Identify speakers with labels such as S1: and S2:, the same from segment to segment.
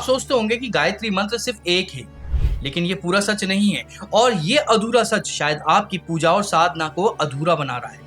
S1: सोचते होंगे कि गायत्री मंत्र सिर्फ एक है, लेकिन ये पूरा सच नहीं है और ये अधूरा सच शायद आपकी पूजा और साधना को अधूरा बना रहा है।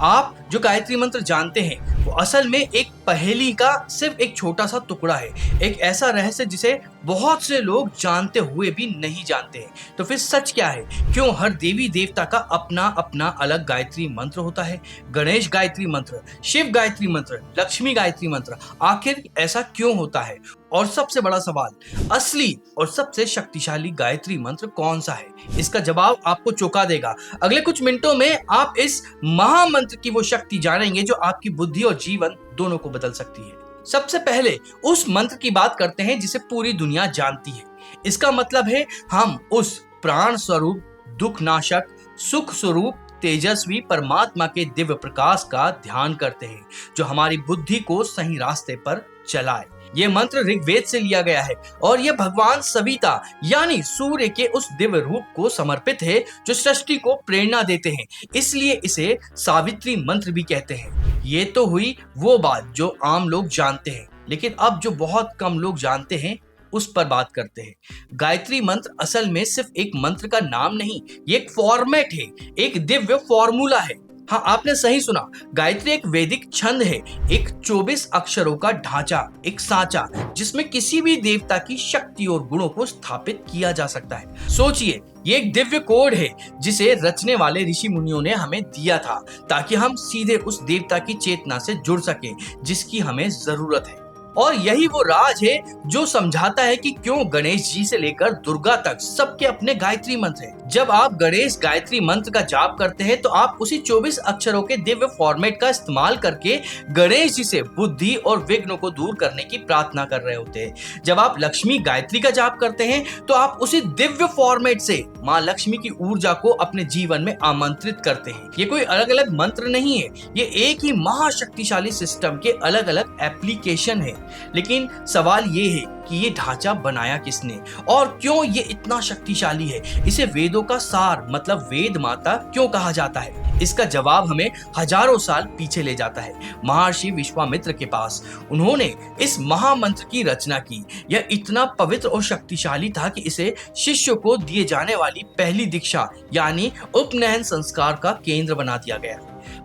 S1: आप जो गायत्री मंत्र जानते हैं वो असल में एक पहेली का सिर्फ एक छोटा सा टुकड़ा है, एक ऐसा रहस्य जिसे बहुत से लोग जानते हुए भी नहीं जानते हैं। तो फिर सच क्या है? क्यों हर देवी देवता का अपना अपना अलग गायत्री मंत्र होता है? गणेश गायत्री मंत्र, शिव गायत्री मंत्र, लक्ष्मी गायत्री मंत्र, आखिर ऐसा क्यों होता है? और सबसे बड़ा सवाल, असली और सबसे शक्तिशाली गायत्री मंत्र कौन सा है? इसका जवाब आपको चौंका देगा। अगले कुछ मिनटों में आप इस महामंत्र की वो शक्ति जानेंगे जो आपकी बुद्धि और जीवन दोनों को बदल सकती है। सबसे पहले उस मंत्र की बात करते हैं जिसे पूरी दुनिया जानती है। इसका मतलब है हम उस प्राण स्वरूप, दुख नाशक, सुख स्वरूप, तेजस्वी परमात्मा के दिव्य प्रकाश का ध्यान करते हैं जो हमारी बुद्धि को सही रास्ते पर चलाए। ये मंत्र ऋग्वेद से लिया गया है और यह भगवान सविता यानी सूर्य के उस दिव्य रूप को समर्पित है जो सृष्टि को प्रेरणा देते हैं। इसलिए इसे सावित्री मंत्र भी कहते हैं। ये तो हुई वो बात जो आम लोग जानते हैं, लेकिन अब जो बहुत कम लोग जानते हैं उस पर बात करते हैं। गायत्री मंत्र असल में सिर्फ एक मंत्र का नाम नहीं, ये एक फॉर्मेट है, एक दिव्य फॉर्मूला है। हाँ, आपने सही सुना, गायत्री एक वैदिक छंद है, एक 24 अक्षरों का ढांचा, एक सांचा जिसमें किसी भी देवता की शक्ति और गुणों को स्थापित किया जा सकता है। सोचिए, ये एक दिव्य कोड है जिसे रचने वाले ऋषि मुनियों ने हमें दिया था ताकि हम सीधे उस देवता की चेतना से जुड़ सके जिसकी हमें जरूरत है। और यही वो राज है जो समझाता है कि क्यों गणेश जी से लेकर दुर्गा तक सबके अपने गायत्री मंत्र हैं। जब आप गणेश गायत्री मंत्र का जाप करते हैं तो आप उसी 24 अक्षरों के दिव्य फॉर्मेट का इस्तेमाल करके गणेश जी से बुद्धि और विघ्नों को दूर करने की प्रार्थना कर रहे होते हैं। जब आप लक्ष्मी गायत्री का जाप करते हैं तो आप उसी दिव्य फॉर्मेट से माँ लक्ष्मी की ऊर्जा को अपने जीवन में आमंत्रित करते हैं। ये कोई अलग अलग मंत्र नहीं है, ये एक ही महाशक्तिशाली सिस्टम के अलग अलग एप्लीकेशन है। लेकिन सवाल ये है कि ये ढांचा बनाया किसने और क्यों ये इतना शक्तिशाली है? इसे वेदों का सार मतलब वेद माता क्यों कहा जाता है? इसका जवाब हमें हजारों साल पीछे ले जाता है, महर्षि विश्वामित्र के पास। उन्होंने इस महामंत्र की रचना की। यह इतना पवित्र और शक्तिशाली था कि इसे शिष्य को दिए जाने वाली पहली दीक्षा यानी उपनयन संस्कार का केंद्र बना दिया गया।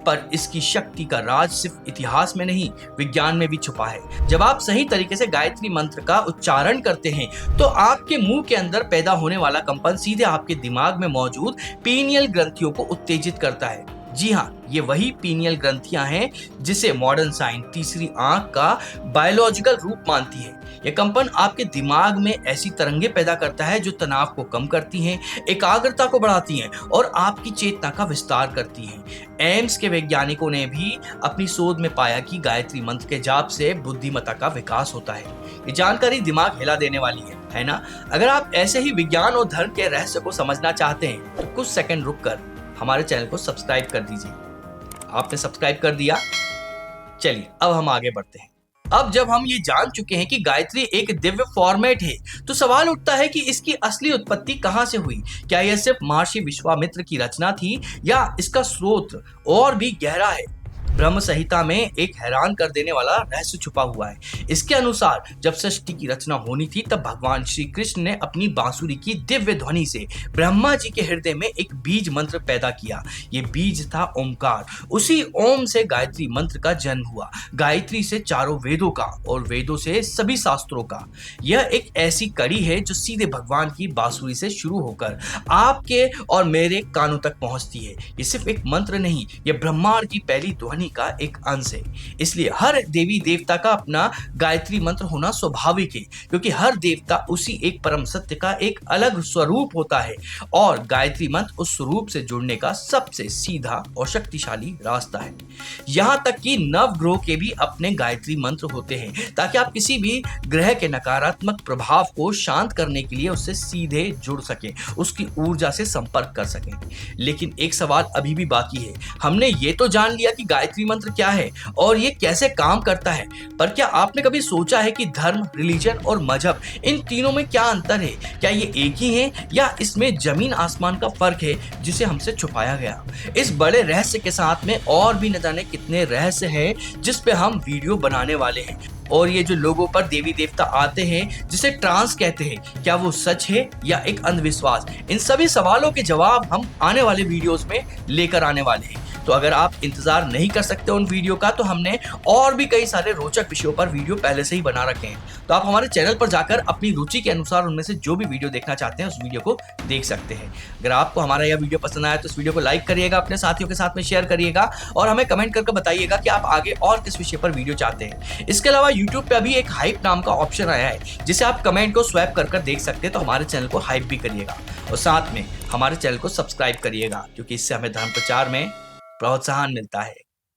S1: पर इसकी शक्ति का राज सिर्फ इतिहास में नहीं, विज्ञान में भी छुपा है। जब आप सही तरीके से गायत्री मंत्र का उच्चारण करते हैं तो आपके मुंह के अंदर पैदा होने वाला कंपन सीधे आपके दिमाग में मौजूद पीनियल ग्रंथियों को उत्तेजित करता है। जी हाँ, ये वही पीनियल ग्रंथियां हैं जिसे मॉडर्न साइंस तीसरी आंख का बायोलॉजिकल रूप मानती है। ये कंपन आपके दिमाग में ऐसी तरंगे पैदा करता है जो तनाव को कम करती हैं, एकाग्रता को बढ़ाती हैं और आपकी चेतना का विस्तार करती हैं। एम्स के वैज्ञानिकों ने भी अपनी शोध में पाया कि गायत्री मंत्र के जाप से बुद्धिमत्ता का विकास होता है। ये जानकारी दिमाग हिला देने वाली है ना? अगर आप ऐसे ही विज्ञान और धर्म के रहस्य को समझना चाहते हैं तो कुछ सेकंड रुककर हमारे चैनल को सब्सक्राइब कर दीजिए। आपने सब्सक्राइब कर दिया? चलिए अब हम आगे बढ़ते हैं। अब जब हम ये जान चुके हैं कि गायत्री एक दिव्य फॉर्मेट है तो सवाल उठता है कि इसकी असली उत्पत्ति कहां से हुई? क्या यह सिर्फ महर्षि विश्वामित्र की रचना थी या इसका स्रोत और भी गहरा है? ब्रह्म संहिता में एक हैरान कर देने वाला रहस्य छुपा हुआ है। इसके अनुसार जब सृष्टि की रचना होनी थी तब भगवान श्री कृष्ण ने अपनी बांसुरी की दिव्य ध्वनि से ब्रह्मा जी के हृदय में एक बीज मंत्र पैदा किया। ये बीज था ओमकार। उसी ओम से गायत्री मंत्र का जन्म हुआ। गायत्री से चारों वेदों का और वेदों से सभी शास्त्रों का। यह एक ऐसी कड़ी है जो सीधे भगवान की बांसुरी से शुरू होकर आपके और मेरे कानों तक पहुंचती है। ये सिर्फ एक मंत्र नहीं, यह ब्रह्मांड की पहली ध्वनि का एक अंश है। इसलिए हर देवी देवता का अपना गायत्री मंत्र होना स्वाभाविक है, क्योंकि हर देवता उसी एक परम सत्य का एक अलग स्वरूप होता है और गायत्री मंत्र उस स्वरूप से जुड़ने का सबसे सीधा और शक्तिशाली रास्ता है। यहां तक कि नवग्रह के भी अपने गायत्री मंत्र होते हैं ताकि आप किसी भी ग्रह के नकारात्मक प्रभाव को शांत करने के लिए उससे सीधे जुड़ सके, उसकी ऊर्जा से संपर्क कर सकें। लेकिन एक सवाल अभी भी बाकी है। हमने ये तो जान लिया कि गायत्री मंत्र क्या है और ये कैसे काम करता है, पर क्या आपने कभी सोचा है कि धर्म, रिलीजन और मजहब इन तीनों में क्या अंतर है? क्या ये एक ही है या इसमें जमीन आसमान का फर्क है जिसे हमसे छुपाया गया? इस बड़े रहस्य के साथ में और भी न जाने कितने रहस्य हैं जिस पे हम वीडियो बनाने वाले हैं और ये जो लोगों पर देवी देवता आते हैं जिसे ट्रांस कहते हैं, क्या वो सच है या एक अंधविश्वास? इन सभी सवालों के जवाब हम आने वाले वीडियोस में लेकर आने वाले हैं। तो अगर आप इंतजार नहीं कर सकते उन वीडियो का, तो हमने और भी कई सारे रोचक विषयों पर वीडियो पहले से ही बना रखे हैं। तो आप हमारे चैनल पर जाकर अपनी रुचि के अनुसार उनमें से जो भी वीडियो देखना चाहते हैं उस वीडियो को देख सकते हैं। अगर आपको हमारा यह वीडियो पसंद आया तो इस वीडियो को लाइक करिएगा, अपने साथियों के साथ में शेयर करिएगा और हमें कमेंट करके बताइएगा कि आप आगे और किस विषय पर वीडियो चाहते हैं। इसके अलावा यूट्यूब पे अभी एक हाइप नाम का ऑप्शन आया है जिसे आप कमेंट को स्वैप कर देख सकते हैं। तो हमारे चैनल को हाइप भी करिएगा और साथ में हमारे चैनल को सब्सक्राइब करिएगा, क्योंकि इससे हमें धर्म प्रचार में प्रोत्साहन मिलता है।